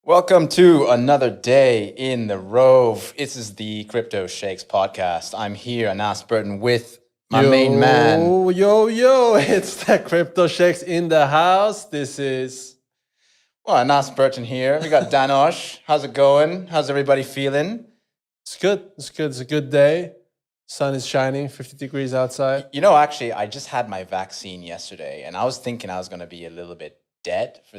Welcome to another day in the Rove. This is the Crypto Sheikhs podcast. I'm here, Anas Burton, with my main man. Yo, it's the Crypto Sheikhs in the house. This is... Well, Anas Burton here. We got Danosh. How's it going? How's everybody feeling? It's good. It's a good day. Sun is shining, 50 degrees outside. You know, actually, I just had my vaccine yesterday, and I was thinking I was going to be a little bit dead for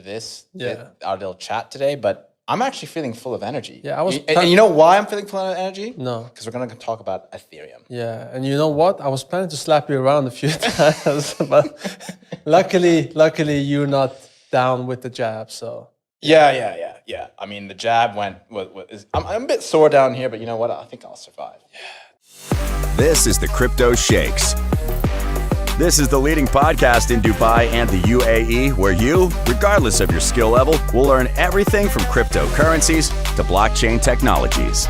our little chat today, but I'm actually feeling full of energy. Yeah, I was. And you know why I'm feeling full of energy? No. Because we're going to talk about Ethereum. Yeah, and you know what? I was planning to slap you around a few times, but luckily you're not down with the jab, so... Yeah. I mean, the jab went... I'm a bit sore down here, but you know what? I think I'll survive. Yeah. This is the Crypto Sheikhs. This is the leading podcast in Dubai and the UAE, where you, regardless of your skill level, will learn everything from cryptocurrencies to blockchain technologies.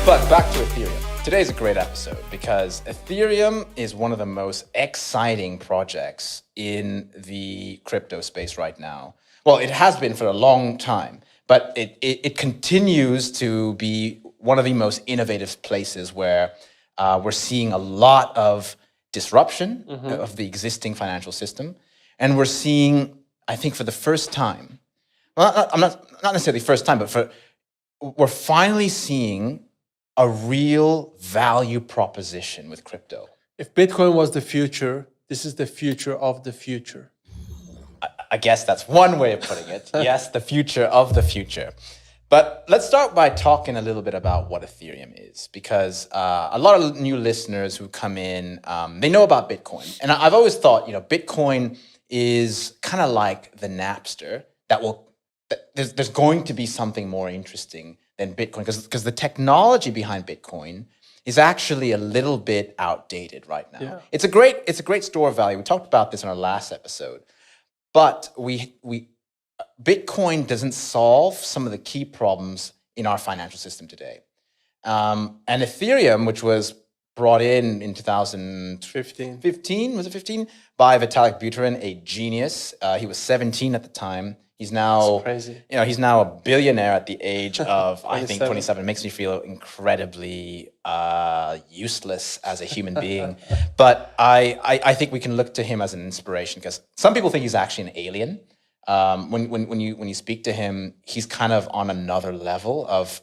But back to Ethereum. Today's a great episode because Ethereum is one of the most exciting projects in the crypto space right now. Well, it has been for a long time, but it continues to be one of the most innovative places where we're seeing a lot of disruption of the existing financial system. And we're seeing, I think for the first time, well, not necessarily first time, but we're finally seeing a real value proposition with crypto. If Bitcoin was the future, this is the future of the future. I guess that's one way of putting it. Yes, the future of the future. But let's start by talking a little bit about what Ethereum is, because a lot of new listeners who come in, they know about Bitcoin. And I've always thought, Bitcoin is kind of like the Napster there's going to be something more interesting than Bitcoin, because the technology behind Bitcoin is actually a little bit outdated right now. Yeah. It's a great store of value. We talked about this in our last episode, but Bitcoin doesn't solve some of the key problems in our financial system today. And Ethereum, which was brought in 2015, was it 15? By Vitalik Buterin, a genius. He was 17 at the time. He's now, he's now a billionaire at the age of, I think, 27. It makes me feel incredibly useless as a human being. But I think we can look to him as an inspiration, because some people think he's actually an alien. When you speak to him, he's kind of on another level of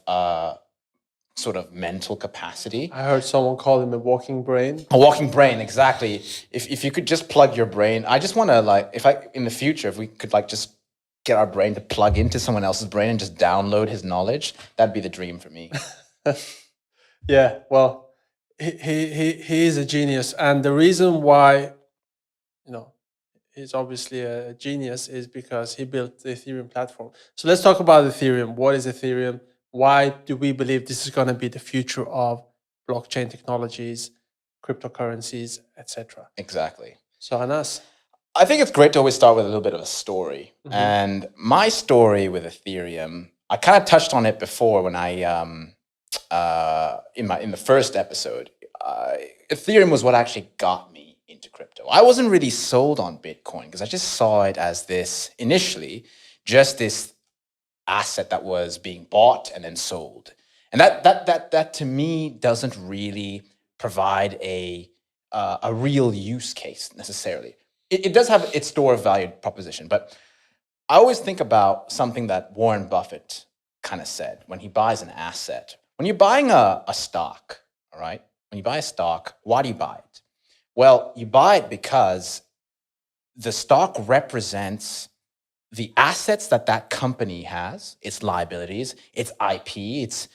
sort of mental capacity. I heard someone call him a walking brain. A walking brain, exactly. If you could just plug your brain, I just want to in the future, if we could just get our brain to plug into someone else's brain and just download his knowledge, that'd be the dream for me. Yeah, well, he is a genius, and the reason why, he's obviously a genius is because he built the Ethereum platform. So let's talk about Ethereum. What is Ethereum? Why do we believe this is going to be the future of blockchain technologies, cryptocurrencies, etc.? Exactly. So Anas, I think it's great to always start with a little bit of a story. And my story with Ethereum, I kind of touched on it before when I in the first episode. Ethereum was what actually got me into crypto. I wasn't really sold on Bitcoin because I just saw it as this asset that was being bought and then sold. And that to me doesn't really provide a real use case necessarily. It does have its store of value proposition, but I always think about something that Warren Buffett kind of said when he buys an asset. When you're buying a stock, all right? When you buy a stock, why do you buy it? Well, you buy it because the stock represents the assets that company has, its liabilities, its IP, its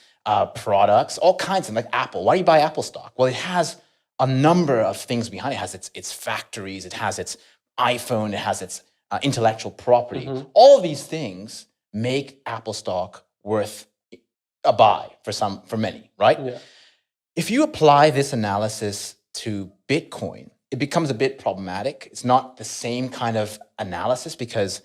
products, all kinds of, like Apple. Why do you buy Apple stock? Well, it has a number of things behind it. It has its factories, it has its iPhone, it has its intellectual property. All of these things make Apple stock worth a buy for many, right? Yeah. If you apply this analysis to Bitcoin, it becomes a bit problematic. It's not the same kind of analysis because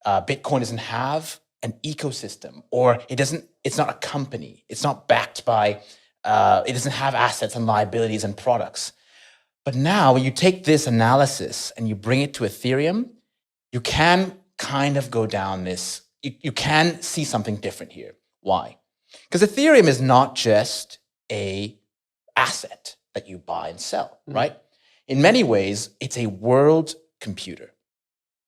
Bitcoin doesn't have an ecosystem, or it's not a company. It's not backed by, it doesn't have assets and liabilities and products. But now when you take this analysis and you bring it to Ethereum, you can kind of go down this, you can see something different here. Why? Because Ethereum is not just a asset that you buy and sell, right? In many ways, it's a world computer.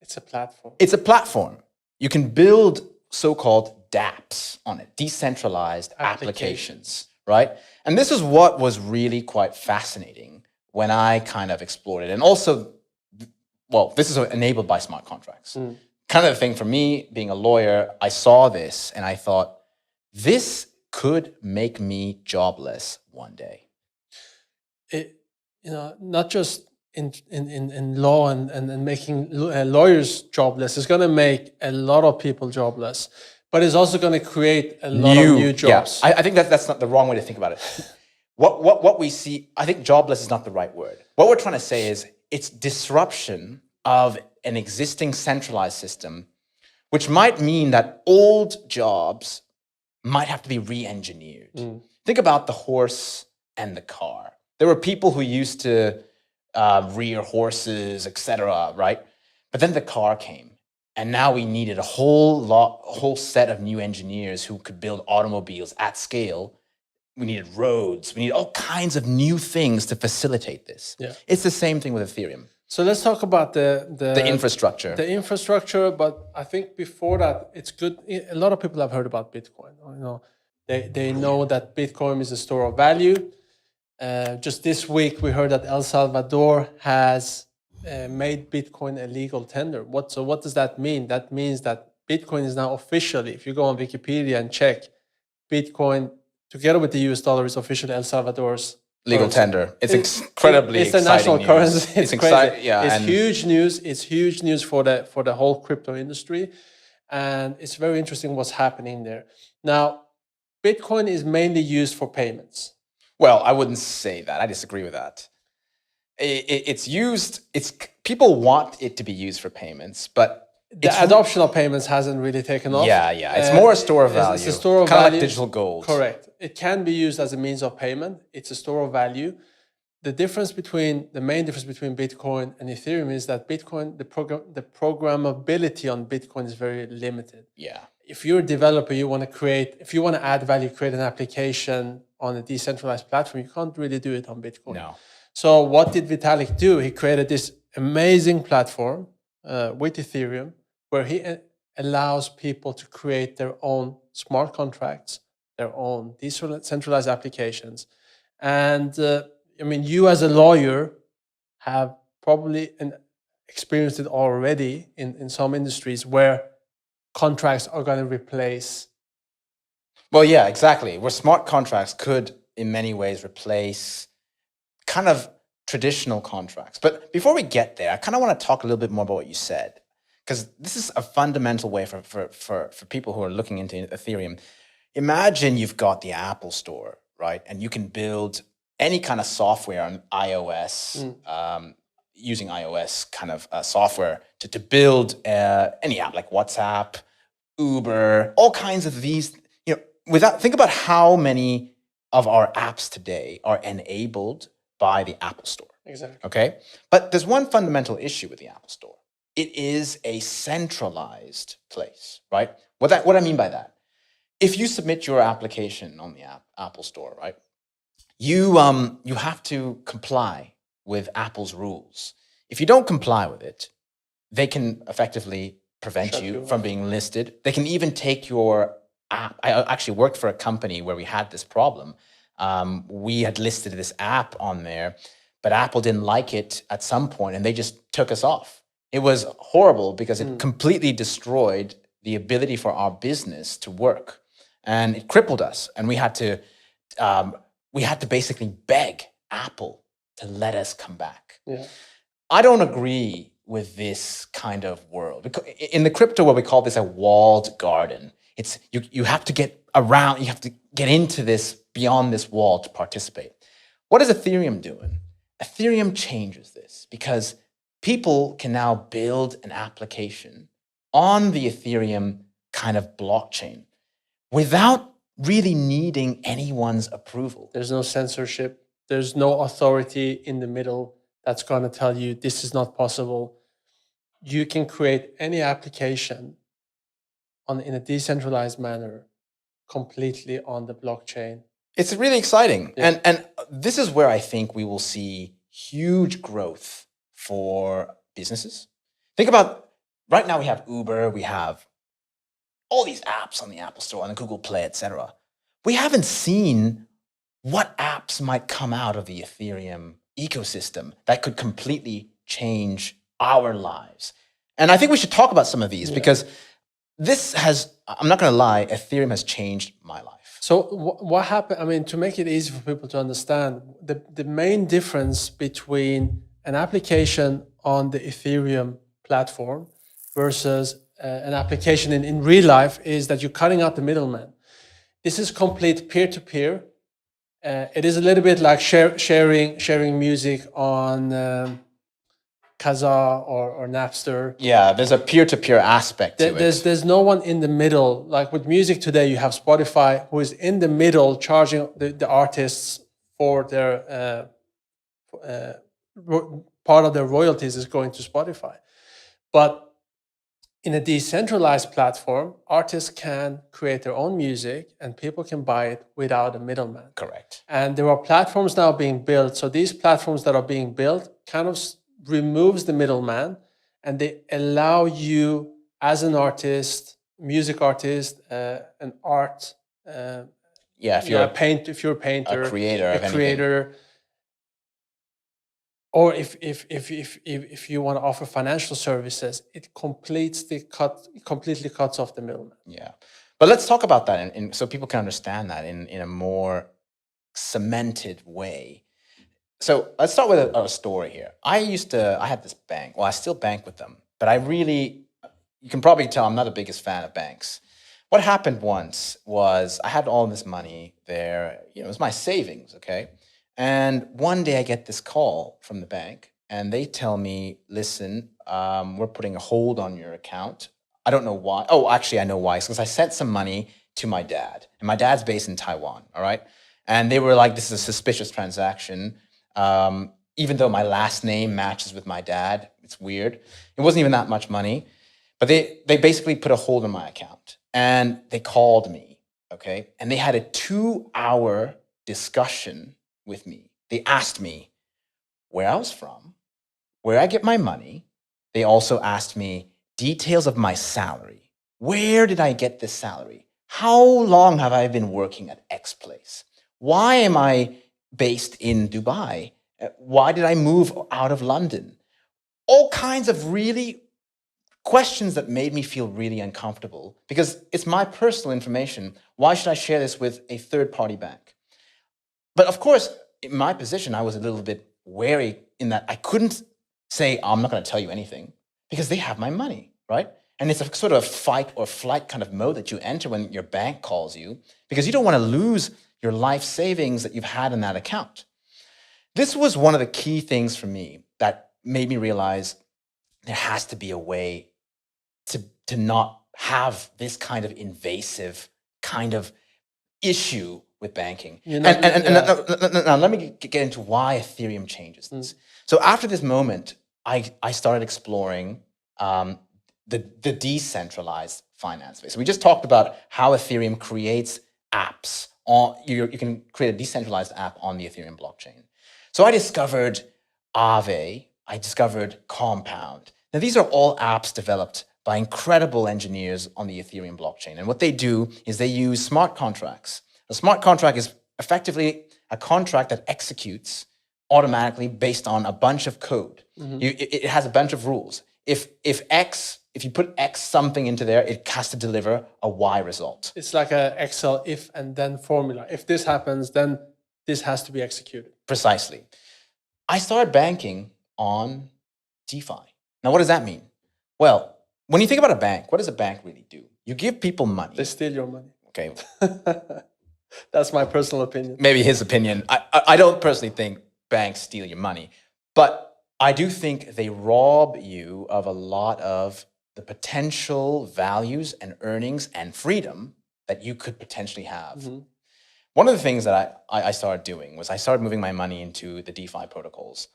It's a platform. It's a platform. You can build so-called dApps on it, decentralized applications, right? And this is what was really quite fascinating when I kind of explored it. And also, well, this is enabled by smart contracts. Kind of the thing for me, being a lawyer, I saw this and I thought, this could make me jobless one day. Not just in law and making lawyers jobless. It's going to make a lot of people jobless, but it's also going to create a lot of new jobs. Yeah. I think that's not the wrong way to think about it. What we see, I think jobless is not the right word. What we're trying to say is it's disruption of an existing centralized system, which might mean that old jobs might have to be re-engineered. Think about the horse and the car. There were people who used to rear horses, etc., right? But then the car came, and now we needed a whole set of new engineers who could build automobiles at scale. We needed roads. We needed all kinds of new things to facilitate this. Yeah. It's the same thing with Ethereum. So let's talk about the infrastructure. The infrastructure, but I think before that, it's good. A lot of people have heard about Bitcoin. They know that Bitcoin is a store of value. Just this week, we heard that El Salvador has made Bitcoin a legal tender. So what does that mean? That means that Bitcoin is now officially, if you go on Wikipedia and check, Bitcoin, together with the US dollar, is officially El Salvador's legal tender. It's incredibly it's the exciting national news. currency. It's crazy. Yeah, it's huge news. It's huge news for the whole crypto industry, and it's very interesting what's happening there. Now, Bitcoin is mainly used for payments. Well, I wouldn't say that. I disagree with that. It's used. People want it to be used for payments, but the adoption of payments hasn't really taken off. Yeah. It's more a store of value. It's a store of kind value. Of like digital gold. Correct. It can be used as a means of payment. It's a store of value. The main difference between Bitcoin and Ethereum is that Bitcoin, the programmability on Bitcoin is very limited. Yeah. If you're a developer, if you want to add value, create an application on a decentralized platform, you can't really do it on Bitcoin. No. So what did Vitalik do? He created this amazing platform with Ethereum, where he allows people to create their own smart contracts, their own decentralized applications. And you as a lawyer have probably experienced it already in some industries where contracts are going to replace. Well, yeah, exactly. Where smart contracts could, in many ways, replace kind of traditional contracts. But before we get there, I kind of want to talk a little bit more about what you said, because this is a fundamental way for people who are looking into Ethereum. Imagine you've got the Apple Store, right? And you can build any kind of software on iOS, using iOS kind of software to build any app like WhatsApp, Uber, all kinds of these. Think about how many of our apps today are enabled by the Apple Store. Exactly. Okay? But there's one fundamental issue with the Apple Store. It is a centralized place, right? What I mean by that, if you submit your application on the Apple Store, right, you have to comply with Apple's rules. If you don't comply with it, they can effectively prevent you from being listed. They can even take your app. I actually worked for a company where we had this problem. We had listed this app on there, but Apple didn't like it at some point, and they just took us off. It was horrible because it completely destroyed the ability for our business to work, and it crippled us. And we had to basically beg Apple to let us come back. Yeah. I don't agree with this kind of world. In the crypto world, we call this a walled garden. It's you have to get around, you have to get into this, beyond this wall to participate. What is Ethereum doing? Ethereum changes this because people can now build an application on the Ethereum kind of blockchain without really needing anyone's approval. There's no censorship. There's no authority in the middle. that's going to tell you this is not possible. You can create any application in a decentralized manner completely on the blockchain. It's really exciting. Yeah. And this is where I think we will see huge growth for businesses. Think about, right now we have Uber, we have all these apps on the Apple Store, on the Google Play, etc. We haven't seen what apps might come out of the Ethereum ecosystem that could completely change our lives. And I think we should talk about some of these because this has, I'm not going to lie, Ethereum has changed my life. So what happened? I mean, to make it easy for people to understand, the main difference between an application on the Ethereum platform versus an application in real life is that you're cutting out the middleman. This is complete peer-to-peer. It is a little bit like sharing music on Kazaa or Napster. Yeah, there's a peer-to-peer aspect to it. There's no one in the middle. Like with music today, you have Spotify, who is in the middle charging the artists for their part of their royalties is going to Spotify. But in a decentralized platform, artists can create their own music and people can buy it without a middleman. Correct. And there are platforms now being built. So these platforms that are being built kind of removes the middleman, and they allow you as an artist, music artist, an art. If you're a painter, a creator, or if you want to offer financial services, it completely cuts off the middleman. Yeah, but let's talk about that, so people can understand that in a more cemented way. So let's start with a story here. I had this bank. Well, I still bank with them, but you can probably tell I'm not the biggest fan of banks. What happened once was I had all this money there. It was my savings, okay? And one day I get this call from the bank and they tell me, listen, we're putting a hold on your account. I don't know why. Oh, actually, I know why. It's because I sent some money to my dad, and my dad's based in Taiwan, all right? And they were like, this is a suspicious transaction. Even though my last name matches with my dad, it's weird. It wasn't even that much money, but they basically put a hold on my account and they called me, okay? And they had a 2-hour discussion with me. They asked me where I was from, where I get my money. They also asked me details of my salary. Where did I get this salary? How long have I been working at X place? Why am I based in Dubai? Why did I move out of London? All kinds of really questions that made me feel really uncomfortable because it's my personal information. Why should I share this with a third-party bank? But of course, in my position, I was a little bit wary in that I couldn't say, I'm not going to tell you anything because they have my money, right? And it's a sort of fight or flight kind of mode that you enter when your bank calls you because you don't want to lose your life savings that you've had in that account. This was one of the key things for me that made me realize there has to be a way to not have this kind of invasive kind of issue with banking. Now let me get into why Ethereum changes this. So after this moment, I started exploring the decentralized finance space. So we just talked about how Ethereum creates apps. You can create a decentralized app on the Ethereum blockchain. So I discovered Aave, I discovered Compound. Now these are all apps developed by incredible engineers on the Ethereum blockchain. And what they do is they use smart contracts. A smart contract is effectively a contract that executes automatically based on a bunch of code. It has a bunch of rules. If you put X something into there, it has to deliver a Y result. It's like an Excel if and then formula. If this happens, then this has to be executed. Precisely. I started banking on DeFi. Now, what does that mean? Well, when you think about a bank, what does a bank really do? You give people money. They steal your money. Okay. That's my personal opinion. Maybe his opinion. I don't personally think banks steal your money, but I do think they rob you of a lot of the potential values and earnings and freedom that you could potentially have. One of the things that I started doing was I started moving my money into the DeFi protocols.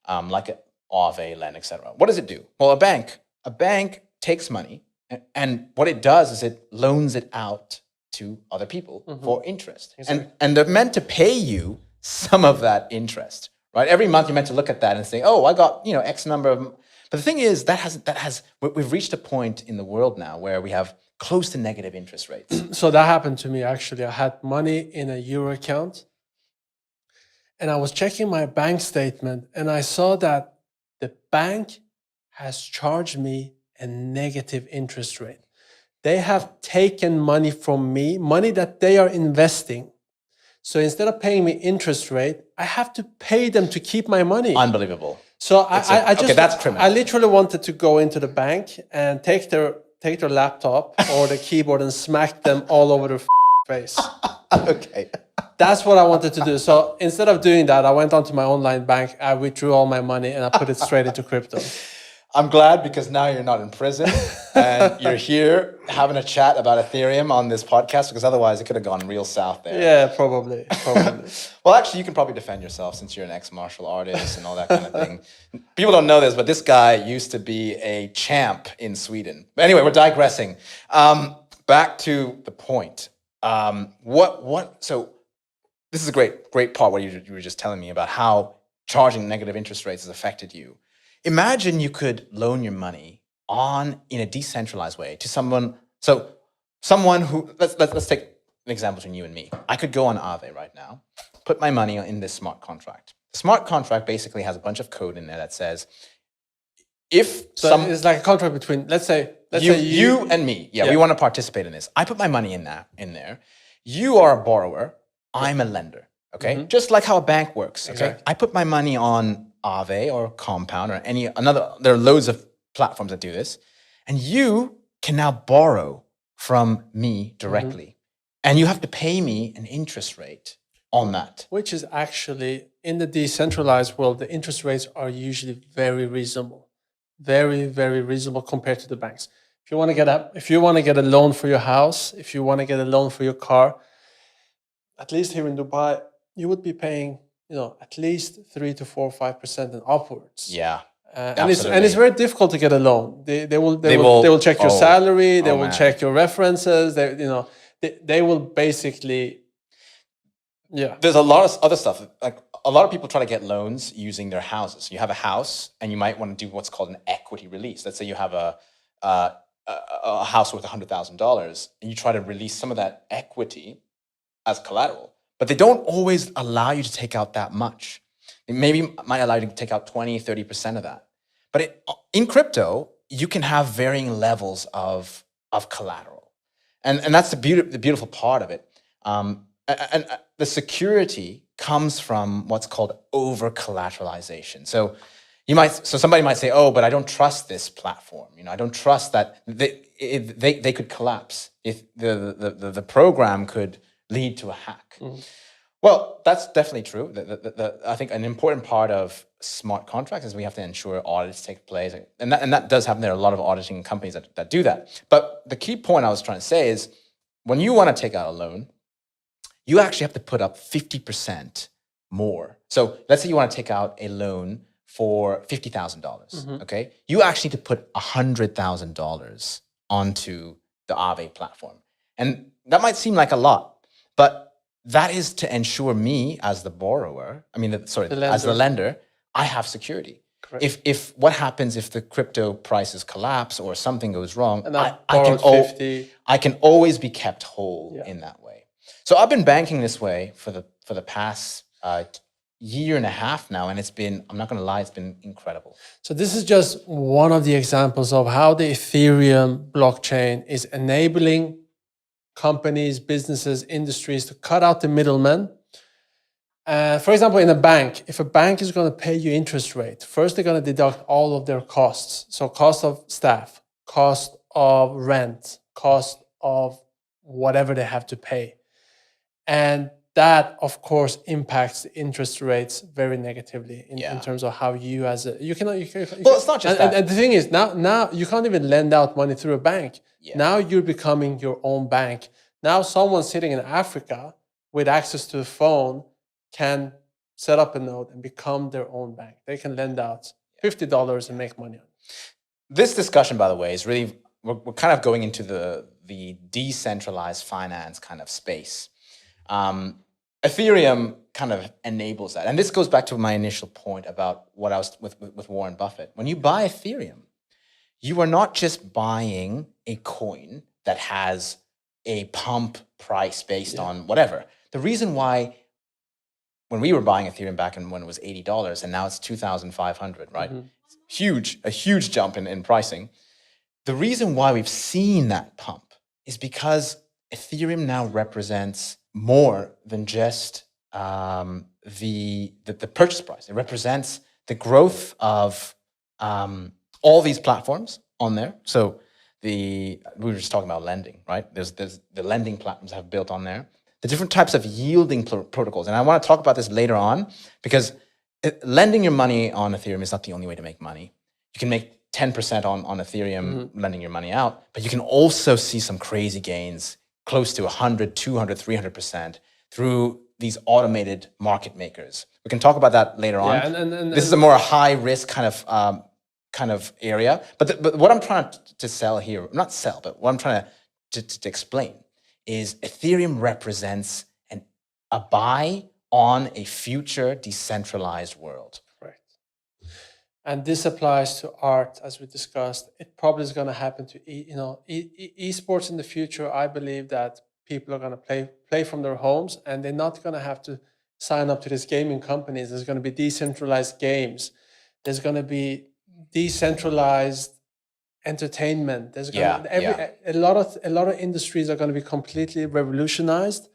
like a Aave, Len, etc. What does it do? Well, a bank takes money, and what it does is it loans it out to other people for interest. Exactly. And they're meant to pay you some of that interest, right? Every month you're meant to look at that and say, oh, I got, X number of. But the thing is, we've reached a point in the world now where we have close to negative interest rates. So that happened to me, actually. I had money in a Euro account, and I was checking my bank statement, and I saw that the bank has charged me a negative interest rate. They have taken money from me, money that they are investing. So instead of paying me interest rate, I have to pay them to keep my money. Unbelievable. So I just, okay, that's criminal. I literally wanted to go into the bank and take their laptop or the keyboard and smack them all over their face. Okay. That's what I wanted to do. So instead of doing that, I went onto my online bank, I withdrew all my money, and I put it straight into crypto. I'm glad, because now you're not in prison and you're here having a chat about Ethereum on this podcast, because otherwise it could have gone real south there. Yeah, probably. Well, actually, you can probably defend yourself since you're an ex-martial artist and all that kind of thing. People don't know this, but this guy used to be a champ in Sweden. But anyway, we're digressing. Back to the point. So this is a great part where you were just telling me about how charging negative interest rates has affected you. Imagine you could loan your money in a decentralized way to someone. So someone who, let's take an example between you and me. I could go on Aave right now, put my money in this smart contract. The smart contract basically has a bunch of code in there that says, it's like a contract between, let's say you and me. Yeah, we want to participate in this. I put my money in there. You are a borrower. I'm a lender. Okay, just like how a bank works. Okay, Exactly. I put my money on Aave or Compound or there are loads of platforms that do this, and you can now borrow from me directly, and you have to pay me an interest rate on that. Which is actually, in the decentralized world, the interest rates are usually very reasonable, very, very reasonable compared to the banks. If you want to get a loan for your house, if you want to get a loan for your car, at least here in Dubai, you would be paying, at least 3 to 4 or 5% and upwards. Yeah. And it's very difficult to get a loan. They will check your salary. They will check your references. They will basically, There's a lot of other stuff. Like a lot of people try to get loans using their houses. You have a house, and you might want to do what's called an equity release. Let's say you have a house worth $100,000, and you try to release some of that equity as collateral. But they don't always allow you to take out that much. They might allow you to take out 20, 30% of that. But in crypto, you can have varying levels of collateral. And that's the beautiful part of it. And the security comes from what's called over-collateralization. So somebody might say, oh, but I don't trust this platform. I don't trust that they could collapse if the program could lead to a hack. Well, that's definitely true. I think an important part of smart contracts is we have to ensure audits take place. And that does happen. There are a lot of auditing companies that do that. But the key point I was trying to say is, when you want to take out a loan, you actually have to put up 50% more. So let's say you want to take out a loan for $50,000, okay? You actually need to put $100,000 onto the Aave platform. And that might seem like a lot, but that is to ensure me as the borrower, as the lender, I have security. Correct. If what happens if the crypto prices collapse or something goes wrong, And I can always be kept whole in that way. So I've been banking this way for the past year and a half now, and I'm not going to lie, it's been incredible. So this is just one of the examples of how the Ethereum blockchain is enabling companies, businesses, industries to cut out the middlemen. For example, in a bank, if a bank is going to pay you interest rate, first they're going to deduct all of their costs. So cost of staff, cost of rent, cost of whatever they have to pay. And that, of course, impacts the interest rates very negatively in terms of how you well, it's not just that. And the thing is, now you can't even lend out money through a bank. Yeah. Now you're becoming your own bank. Now someone sitting in Africa with access to the phone can set up a node and become their own bank. They can lend out $50 and make money on it. This discussion, by the way, is really, we're kind of going into the decentralized finance kind of space. Ethereum kind of enables that. And this goes back to my initial point about what I was with Warren Buffett. When you buy Ethereum, you are not just buying a coin that has a pump price based on whatever. The reason why, when we were buying Ethereum back when it was $80 and now it's 2,500, right? A huge jump in pricing. The reason why we've seen that pump is because Ethereum now represents more than just the purchase price. It represents the growth of all these platforms on there. So we were just talking about lending, right? There's the lending platforms have built on there. The different types of yielding protocols. And I want to talk about this later on because lending your money on Ethereum is not the only way to make money. You can make 10% on Ethereum lending your money out, but you can also see some crazy gains close to 100, 200, 300% through these automated market makers. We can talk about that later on. And this is a more high risk kind of area. But what I'm trying to sell here, not sell, but what I'm trying to explain is Ethereum represents a buy on a future decentralized world. Right. And this applies to art, as we discussed. It probably is going to happen to esports in the future. I believe that people are going to play from their homes, and they're not going to have to sign up to these gaming companies. There's going to be decentralized games. There's going to be decentralized entertainment. There's going to a lot of industries are going to be completely revolutionized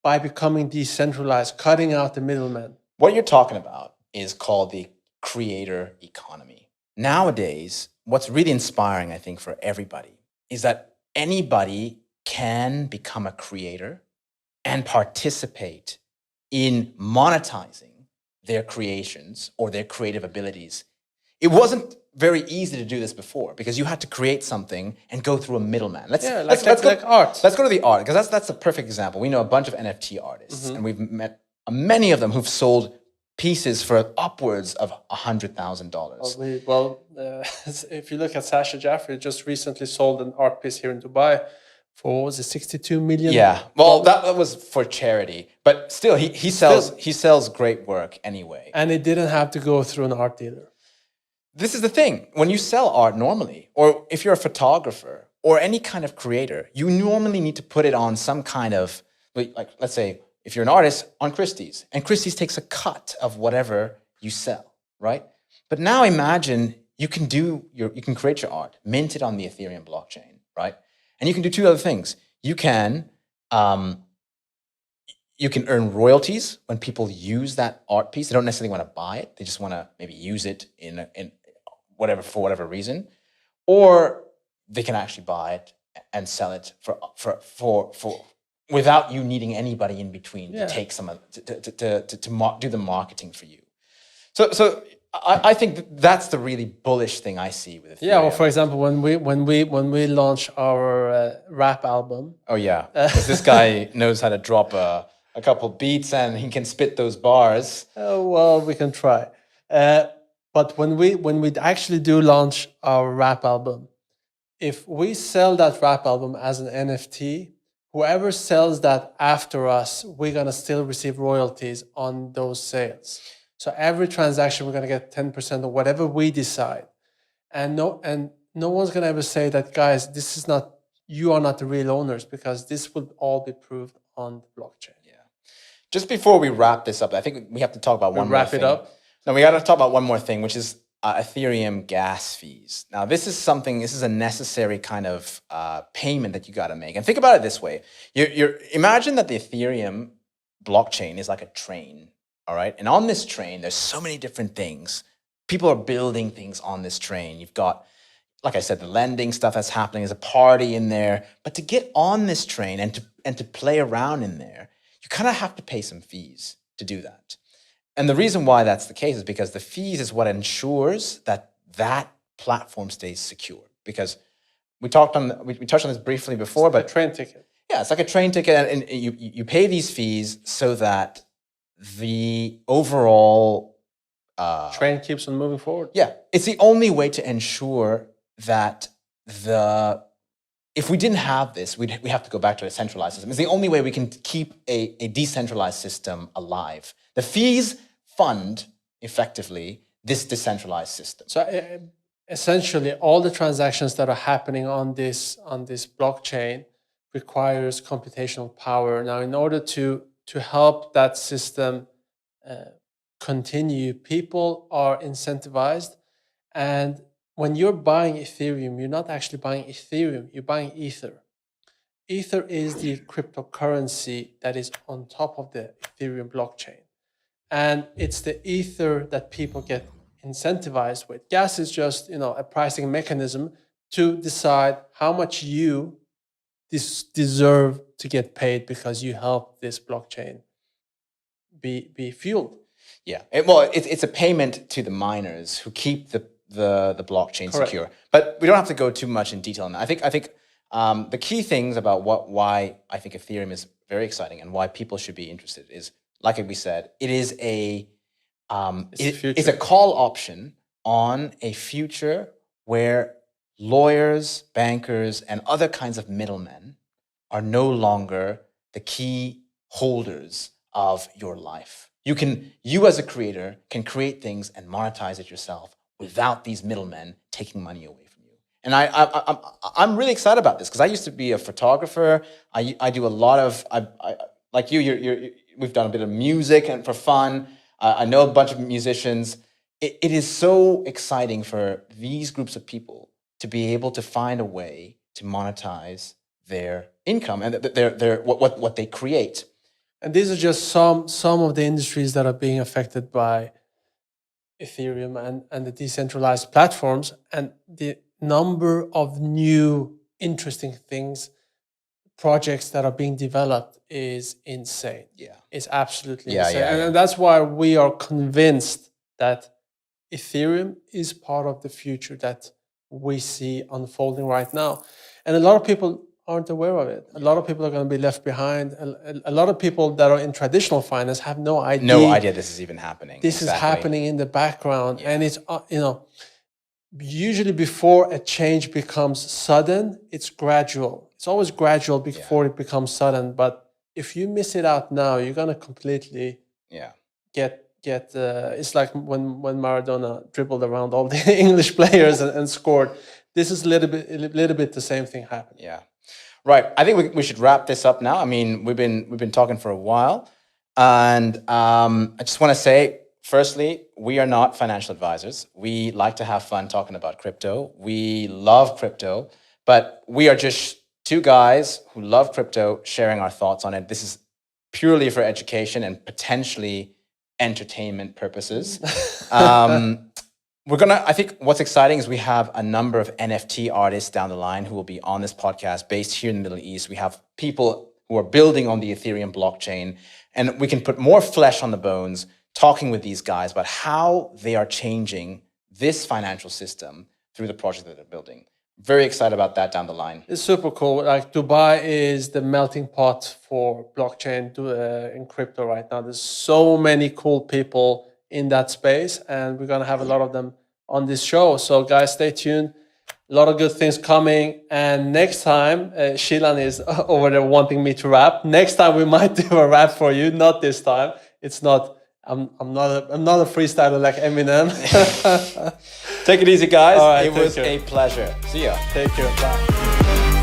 by becoming decentralized, cutting out the middleman. What you're talking about is called the creator economy. Nowadays, what's really inspiring, I think, for everybody is that anybody can become a creator and participate in monetizing their creations or their creative abilities. It wasn't very easy to do this before because you had to create something and go through a middleman. Let's go, art. Let's go to the art because that's a perfect example. We know a bunch of NFT artists and we've met many of them who've sold pieces for upwards of $100,000. Well, if you look at Sasha Jaffrey, just recently sold an art piece here in Dubai for, what was it, 62 million? Yeah, well, that was for charity, but still, he sells great work anyway. And it didn't have to go through an art dealer. This is the thing. When you sell art normally, or if you're a photographer or any kind of creator, you normally need to put it on some kind of, like let's say, if you're an artist, on Christie's. And Christie's takes a cut of whatever you sell, right? But now imagine you can create your art, mint it on the Ethereum blockchain, right? And you can do two other things. You can earn royalties when people use that art piece. They don't necessarily want to buy it. They just want to maybe use it for whatever reason. Or they can actually buy it and sell it for without you needing anybody in between to take some of to do the marketing for you. So I think that's the really bullish thing I see with Ethereum. Yeah, well, for example, when we launch our rap album. Oh yeah, because this guy knows how to drop a couple beats and he can spit those bars. Well, we can try. But when we actually do launch our rap album, if we sell that rap album as an NFT, whoever sells that after us, we're going to still receive royalties on those sales. So every transaction, we're going to get 10% of whatever we decide. And no one's going to ever say that, guys, you are not the real owners, because this will all be proved on the blockchain. Yeah. Just before we wrap this up, I think we have to talk about one more thing. Wrap it up? No, we got to talk about one more thing, which is Ethereum gas fees. Now, this is a necessary kind of payment that you got to make. And think about it this way. Imagine that the Ethereum blockchain is like a train, all right? And on this train, there's so many different things. People are building things on this train. You've got, like I said, the lending stuff that's happening. There's a party in there. But to get on this train and to play around in there, you kind of have to pay some fees to do that. And the reason why that's the case is because the fees is what ensures that platform stays secure. Because we touched on this briefly before, but a train ticket. Yeah, it's like a train ticket, and you pay these fees so that the overall train keeps on moving forward. Yeah, it's the only way to ensure that if we didn't have this, we have to go back to a centralized system. It's the only way we can keep a decentralized system alive. The fees fund, effectively, this decentralized system. So essentially, all the transactions that are happening on this blockchain requires computational power. Now, in order to help that system continue, people are incentivized. And when you're buying Ethereum, you're not actually buying Ethereum, you're buying Ether. Ether is the cryptocurrency that is on top of the Ethereum blockchain. And it's the Ether that people get incentivized with. Gas is just, a pricing mechanism to decide how much you deserve to get paid because you help this blockchain be fueled. Yeah, it's a payment to the miners who keep the blockchain Correct. secure. But we don't have to go too much in detail on that. I think the key things about why I think Ethereum is very exciting and why people should be interested is, like we said, it is it's a call option on a future where lawyers, bankers, and other kinds of middlemen are no longer the key holders of your life. You as a creator can create things and monetize it yourself without these middlemen taking money away from you. And I'm really excited about this because I used to be a photographer. I do a lot of like we've done a bit of music and for fun. I know a bunch of musicians. It is so exciting for these groups of people to be able to find a way to monetize their income and their what they create. And these are just some of the industries that are being affected by Ethereum and the decentralized platforms, and the number of new interesting projects that are being developed is insane. Yeah. It's absolutely Yeah, insane. yeah, And that's why we are convinced that Ethereum is part of the future that we see unfolding right now. And a lot of people aren't aware of it. A lot of people are going to be left behind. A lot of people that are in traditional finance have no idea. No idea this is even happening. This is happening in the background. Yeah. And it's, usually before a change becomes sudden, it's gradual. It's always gradual before it becomes sudden. But if you miss it out now, you're going to completely get it's like when Maradona dribbled around all the English players and scored. This is a little bit the same thing happening. Yeah. Right. I think we should wrap this up now. I mean, we've been talking for a while, and I just want to say, firstly, we are not financial advisors. We like to have fun talking about crypto. We love crypto, but we are just two guys who love crypto, sharing our thoughts on it. This is purely for education and potentially entertainment purposes. I think what's exciting is we have a number of NFT artists down the line who will be on this podcast based here in the Middle East. We have people who are building on the Ethereum blockchain, and we can put more flesh on the bones talking with these guys about how they are changing this financial system through the project that they're building. Very excited about that down the line. It's super cool. Like Dubai is the melting pot for blockchain in crypto right now. There's so many cool people in that space, and we're going to have a lot of them on this show. So guys, stay tuned. A lot of good things coming. And next time, Shilan is over there wanting me to rap. Next time we might do a rap for you. Not this time. It's not, I'm not a freestyler like Eminem. Take it easy, guys. All right, it was a pleasure. See ya. Take care. Bye.